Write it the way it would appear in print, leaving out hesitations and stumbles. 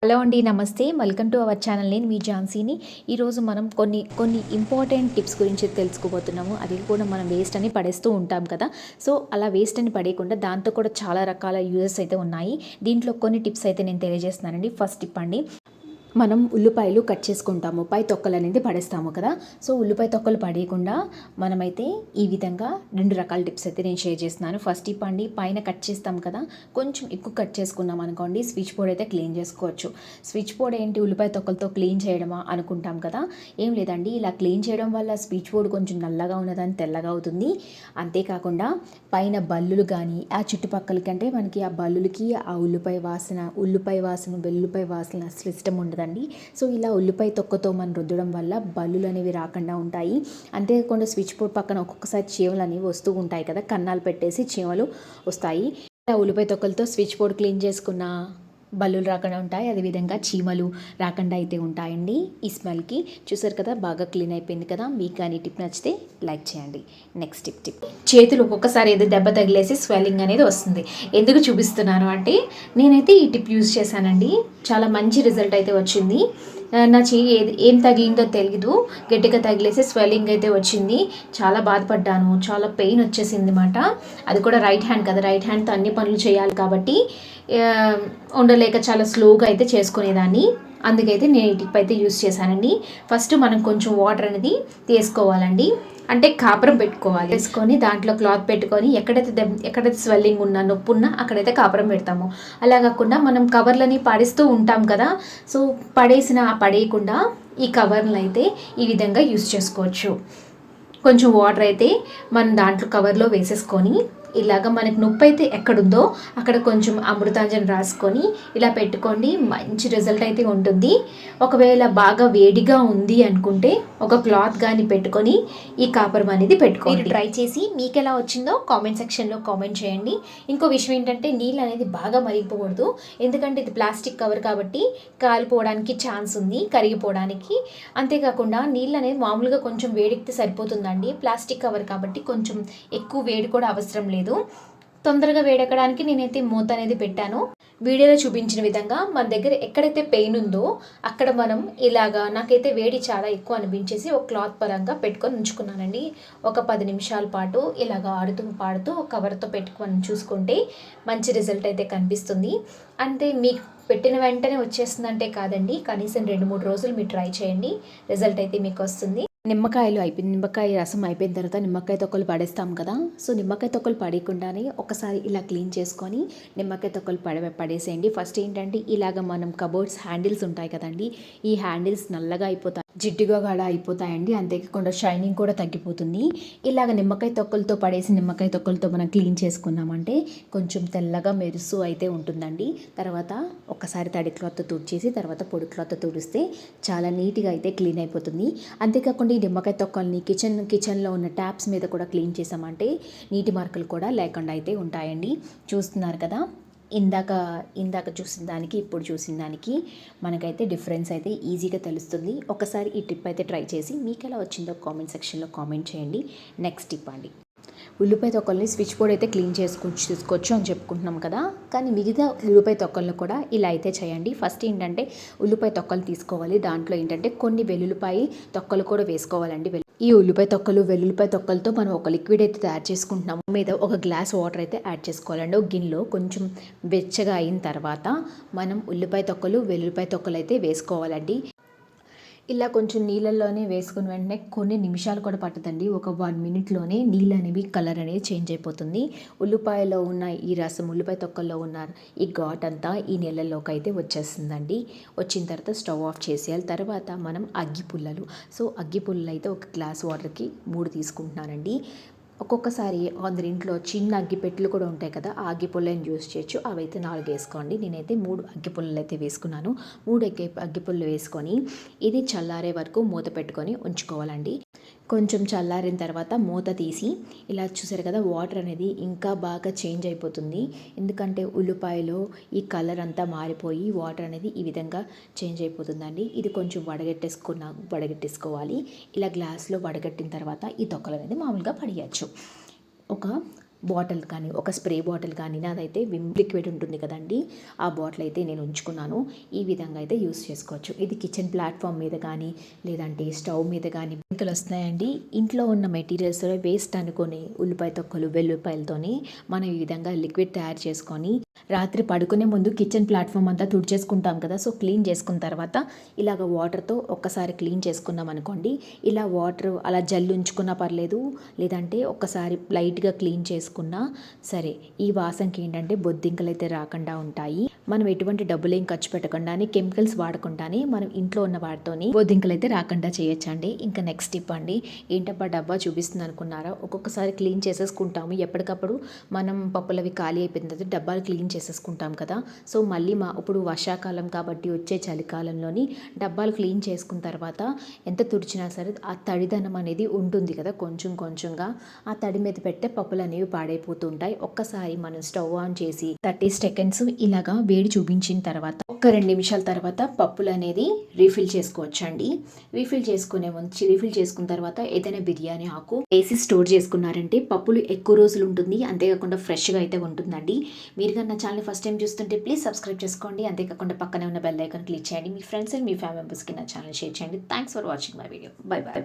Hello అండి, నమస్తే. Welcome to our channel. నేను మీ ఝాన్సీని. ఈరోజు మనం కొన్ని ఇంపార్టెంట్ టిప్స్ గురించి తెలుసుకోబోతున్నాము. అది కూడా మనం వేస్ట్ అని పడేస్తూ ఉంటాం కదా. సో అలా వేస్ట్ అని పడేయకుండా దాంతో కూడా చాలా రకాల యూజెస్ అయితే ఉన్నాయి. దీంట్లో కొన్ని టిప్స్ అయితే నేను తెలియజేస్తున్నానండి. ఫస్ట్ టిప్ అండి, మనం ఉల్లిపాయలు కట్ చేసుకుంటాము, పై తొక్కలు అనేది పడేస్తాము కదా. సో ఉల్లిపాయ తొక్కలు పడేయకుండా మనమైతే ఈ విధంగా 2 రకాల టిప్స్ అయితే నేను షేర్ చేస్తున్నాను. ఫస్ట్ టిప్ అండి, పైన కట్ చేస్తాం కదా, కొంచెం ఎక్కువ కట్ చేసుకున్నాం అనుకోండి, స్విచ్ బోర్డ్ అయితే క్లీన్ చేసుకోవచ్చు. స్విచ్ బోర్డ్ ఏంటి, ఉల్లిపాయ తొక్కలతో క్లీన్ చేయడమా అనుకుంటాం కదా. ఏం లేదండి, ఇలా క్లీన్ చేయడం వల్ల స్విచ్ బోర్డ్ కొంచెం నల్లగా ఉన్నదాన్ని తెల్లగా అవుతుంది. అంతేకాకుండా పైన బల్లులు కానీ ఆ చుట్టుపక్కల కంటే మనకి ఆ బల్లులకి ఆ ఉల్లిపాయ వాసన వెల్లుల్లిపాయ వాసన అసలు ఇష్టం ఉండదండి. సో ఇలా ఉల్లిపాయ తొక్కతో మనం రుద్దడం వల్ల బల్లులు అనేవి రాకుండా ఉంటాయి. అంతేకాకుండా స్విచ్ బోర్డ్ పక్కన ఒక్కొక్కసారి చీమలు అనేవి వస్తూ ఉంటాయి కదా, కన్నాలు పెట్టేసి చీమలు వస్తాయి. ఇలా ఉల్లిపాయ తొక్కలతో స్విచ్ బోర్డ్ క్లీన్ చేసుకున్న బల్లులు రాకుండా ఉంటాయి. అదేవిధంగా చీమలు రాకుండా అయితే ఉంటాయండి. ఈ స్మెల్కి చూసారు కదా, బాగా క్లీన్ అయిపోయింది కదా. మీకు కానీ టిప్ నచ్చితే లైక్ చేయండి. నెక్స్ట్ టిప్, చేతులు ఒక్కొక్కసారి ఏదో దెబ్బ తగిలేసి స్వెల్లింగ్ అనేది వస్తుంది. ఎందుకు చూపిస్తున్నాను అంటే, నేనైతే ఈ టిప్ యూజ్ చేశానండి. చాలా మంచి రిజల్ట్ అయితే వచ్చింది. నా చెయ్యి ఏం తగిలిందో తెలీదు, గట్టిగా తగిలేసి స్వెల్లింగ్ అయితే వచ్చింది. చాలా బాధపడ్డాను, చాలా పెయిన్ వచ్చేసింది అన్నమాట. అది కూడా రైట్ హ్యాండ్ కదా, రైట్ హ్యాండ్తో అన్ని పనులు చేయాలి కాబట్టి ఉండలేక చాలా స్లోగా అయితే చేసుకునేదాన్ని. అందుకైతే నేను ఈ టిప్ అయితే యూస్ చేశానండి. ఫస్ట్ మనం కొంచెం వాటర్ అనేది తీసుకోవాలండి, అంటే కాపురం పెట్టుకోవాలి. వేసుకొని దాంట్లో క్లాత్ పెట్టుకొని ఎక్కడైతే స్వెల్లింగ్ ఉన్నా నొప్పి ఉన్నా అక్కడైతే కాపురం పెడతాము. అలా కాకుండా మనం కవర్లని పడేస్తూ ఉంటాం కదా. సో పడేయకుండా ఈ కవర్లు అయితే ఈ విధంగా యూస్ చేసుకోవచ్చు. కొంచెం వాటర్ అయితే మనం దాంట్లో కవర్లో వేసేసుకొని ఇలాగ మనకు నొప్పి అయితే ఎక్కడుందో అక్కడ కొంచెం అమృతాంజన్ రాసుకొని ఇలా పెట్టుకోండి. మంచి రిజల్ట్ అయితే ఉంటుంది. ఒకవేళ బాగా వేడిగా ఉంది అనుకుంటే ఒక క్లాత్ కానీ పెట్టుకొని ఈ కాపరం అనేది పెట్టుకోండి. మీరు ట్రై చేసి మీకు ఎలా వచ్చిందో కామెంట్ సెక్షన్లో కామెంట్ చేయండి. ఇంకో విషయం ఏంటంటే, నీళ్ళు అనేది బాగా మరిగిపోకూడదు. ఎందుకంటే ఇది ప్లాస్టిక్ కవర్ కాబట్టి కాలిపోవడానికి ఛాన్స్ ఉంది, కరిగిపోవడానికి. అంతేకాకుండా నీళ్ళు అనేది మామూలుగా కొంచెం వేడికితే సరిపోతుందండి. ప్లాస్టిక్ కవర్ కాబట్టి కొంచెం ఎక్కువ వేడి కూడా అవసరం లేదు. తొందరగా వేడెక్కడానికి నేనైతే మూత అనేది పెట్టాను. వీడియోలో చూపించిన విధంగా మన దగ్గర ఎక్కడైతే పెయిన్ ఉందో అక్కడ మనం ఇలాగా, నాకైతే వేడి చాలా ఎక్కువ అనిపించేసి ఒక క్లాత్ పరంగా పెట్టుకొని ఉంచుకున్నానండి. ఒక 10 నిమిషాల పాటు ఇలాగా ఆడుతూ పాడుతూ ఒక కవర్తో పెట్టుకొని చూసుకుంటే మంచి రిజల్ట్ అయితే కనిపిస్తుంది. అంటే మీకు పెట్టిన వెంటనే వచ్చేస్తుందంటే కాదండి, కనీసం 2-3 రోజులు మీరు ట్రై చేయండి, రిజల్ట్ అయితే మీకు వస్తుంది. నిమ్మకాయ రసం అయిపోయిన తర్వాత నిమ్మకాయ తొక్కలు పడేస్తాం కదా. సో నిమ్మకాయ తొక్కలు పడేయకుండానే ఒకసారి ఇలా క్లీన్ చేసుకొని నిమ్మకాయ తొక్కలు పడేసేయండి. ఫస్ట్ ఏంటంటే, ఇలాగ మనం కబోర్డ్స్ హ్యాండిల్స్ ఉంటాయి కదండి, ఈ హ్యాండిల్స్ నల్లగా అయిపోతాయి, జిడ్డుగా కూడా అయిపోతాయండి. అంతేకాకుండా షైనింగ్ కూడా తగ్గిపోతుంది. ఇలాగ నిమ్మకాయ తొక్కలతో మనం క్లీన్ చేసుకున్నామంటే కొంచెం తెల్లగా మెరుస్తూ అయితే ఉంటుందండి. తర్వాత ఒకసారి తడి క్లాత్తో తుడిచేసి తర్వాత పొడి క్లాత్తో తుడిస్తే చాలా నీట్గా అయితే క్లీన్ అయిపోతుంది. అంతేకాకుండా ఈ నిమ్మకాయ తొక్కల్ని కిచెన్లో ఉన్న ట్యాప్స్ మీద కూడా క్లీన్ చేసామంటే నీటి మార్కులు కూడా లేకుండా అయితే ఉంటాయండి. చూస్తున్నారు కదా, ఇందాక చూసిన దానికి ఇప్పుడు చూసిన దానికి మనకైతే డిఫరెన్స్ అయితే ఈజీగా తెలుస్తుంది. ఒకసారి ఈ టిప్ అయితే ట్రై చేసి మీకు ఎలా వచ్చిందో కామెంట్ సెక్షన్లో కామెంట్ చేయండి. నెక్స్ట్ టిప్ అండి, ఉల్లిపాయ తొక్కల్ని స్విచ్ బోర్డ్ అయితే క్లీన్ చేసుకోవచ్చు అని చెప్పుకుంటున్నాం కదా, కానీ మిగతా ఉల్లిపాయ తొక్కలను కూడా ఇలా అయితే చేయండి. ఫస్ట్ ఏంటంటే, ఉల్లిపాయ తొక్కలు తీసుకోవాలి. దాంట్లో ఏంటంటే కొన్ని వెల్లుల్లిపాయ తొక్కలు కూడా వేసుకోవాలండి. ఈ ఉల్లిపాయ తొక్కలు వెల్లుల్లిపాయ తొక్కలతో మనం ఒక లిక్విడ్ అయితే తయారు చేసుకుంటున్నాము. మీద ఒక గ్లాస్ వాటర్ అయితే యాడ్ చేసుకోవాలండి. ఒక గిన్నెలో కొంచెం వెచ్చగా అయిన తర్వాత మనం ఉల్లిపాయ తొక్కలు వెల్లుల్లిపాయ తొక్కలు అయితే వేసుకోవాలండి. ఇలా కొంచెం నీళ్ళల్లోనే వేసుకుని వెంటనే కొన్ని నిమిషాలు కూడా పట్టదండి, ఒక 1 మినిట్లోనే నీళ్ళు అనేవి కలర్ అనేది చేంజ్ అయిపోతుంది. ఉల్లిపాయలో ఉన్న ఈ రసం, ఉల్లిపాయ తొక్కల్లో ఉన్న ఈ ఘాట్ అంతా ఈ నీళ్ళల్లోకి అయితే వచ్చేస్తుందండి. వచ్చిన తర్వాత స్టవ్ ఆఫ్ చేసేయాలి. తర్వాత మనం అగ్గిపుల్లలు అయితే ఒక గ్లాస్ వాటర్కి 3 తీసుకుంటున్నానండి. ఒక్కొక్కసారి ఇంట్లో చిన్న అగ్గిపెట్టెలు కూడా ఉంటాయి కదా, ఆ అగ్గిపుల్లని యూస్ చేయొచ్చు. అవైతే 4 వేసుకోండి. నేనైతే 3 అగ్గిపుల్లలు అయితే వేసుకున్నాను. 3 అగ్గిపుల్లలు వేసుకొని ఇది చల్లారే వరకు మూత పెట్టుకొని ఉంచుకోవాలండి. కొంచెం చల్లారిన తర్వాత మూత తీసి ఇలా చూసారు కదా, వాటర్ అనేది ఇంకా బాగా చేంజ్ అయిపోతుంది. ఎందుకంటే ఉల్లిపాయలో ఈ కలర్ అంతా మారిపోయి వాటర్ అనేది ఈ విధంగా చేంజ్ అయిపోతుందండి. ఇది కొంచెం వడగట్టేసుకోవాలి. ఇలా గ్లాస్లో వడగట్టిన తర్వాత ఈ తొక్కలు అనేది మామూలుగా పడేయచ్చు. ఒక బాటిల్ కానీ, ఒక స్ప్రే బాటిల్ కానీ, నాదైతే విమ్ లిక్విడ్ ఉంటుంది కదండీ, ఆ బాటిల్ అయితే నేను ఉంచుకున్నాను. ఈ విధంగా అయితే యూస్ చేసుకోవచ్చు. ఇది కిచెన్ ప్లాట్ఫామ్ మీద కానీ, లేదంటే స్టవ్ మీద కానీ బొద్దింకలు వస్తున్నాయండి. ఇంట్లో ఉన్న మెటీరియల్స్ వేస్ట్ అనుకొని ఉల్లిపాయ తొక్కలు, వెల్లుల్లిపాయలతోని మనం ఈ విధంగా లిక్విడ్ తయారు చేసుకొని రాత్రి పడుకునే ముందు కిచెన్ ప్లాట్ఫామ్ అంతా తుడిచేసుకుంటాం కదా. సో క్లీన్ చేసుకున్న తర్వాత ఇలాగ వాటర్తో ఒక్కసారి క్లీన్ చేసుకున్నాం అనుకోండి, ఇలా వాటర్ అలా జల్లు ఉంచుకున్నా పర్లేదు, లేదంటే ఒక్కసారి లైట్గా క్లీన్ చేసుకున్నా సరే, ఈ వాసనకి ఏంటంటే బొద్దింకలు అయితే రాకుండా ఉంటాయి. మనం ఎటువంటి డబ్బులు ఏం ఖర్చు పెట్టకుండానే, కెమికల్స్ వాడకుండానే మనం ఇంట్లో ఉన్న వాటితోని బొద్దింకలు అయితే రాకుండా చేయొచ్చండి. ఇంకా నెక్స్ట్ టిప్ అండి, ఏంటబ్బా డబ్బా చూపిస్తుంది అనుకున్నారా, ఒక్కొక్కసారి క్లీన్ చేసేసుకుంటాము. ఎప్పటికప్పుడు మనం పప్పులవి ఖాళీ అయిపోయిన తర్వాత డబ్బాలు క్లీన్ చేసేసుకుంటాం కదా. సో మళ్ళీ ఇప్పుడు వర్షాకాలం కాబట్టి వచ్చే చలికాలంలోని డబ్బాలు క్లీన్ చేసుకున్న తర్వాత ఎంత తుడిచినా సరే ఆ తడిదనం అనేది ఉంటుంది కదా, కొంచెం కొంచెంగా ఆ తడి మీద పెట్టే పప్పులు అనేవి పాడైపోతుంటాయి. ఒక్కసారి మనం స్టవ్ ఆన్ చేసి 30 సెకండ్స్ ఇలాగా వేడి చూపించిన తర్వాత ఒక్క 2 నిమిషాల తర్వాత పప్పులు అనేది రీఫిల్ చేసుకోవచ్చండి. రీఫిల్ చేసుకున్న తర్వాత ఏదైనా బిర్యానీ ఆకు వేసి స్టోర్ చేసుకున్నారంటే పప్పులు ఎక్కువ రోజులు ఉంటుంది, అంతేకాకుండా ఫ్రెష్గా అయితే ఉంటుందండి. మీరు కానీ నా ఛానల్ ఫస్ట్ టైం చూస్తుంటే ప్లీజ్ సబ్స్క్రైబ్ చేసుకోండి. అంతేకాకుండా పక్కనే ఉన్న బెల్ ఐకాన్ క్లిక్ చేయండి. మీ ఫ్రెండ్స్ అండ్ మీ ఫ్యామిలీ మెంబర్స్కి నా ఛానల్ షేర్ చేయండి. Thanks for watching my video. By by.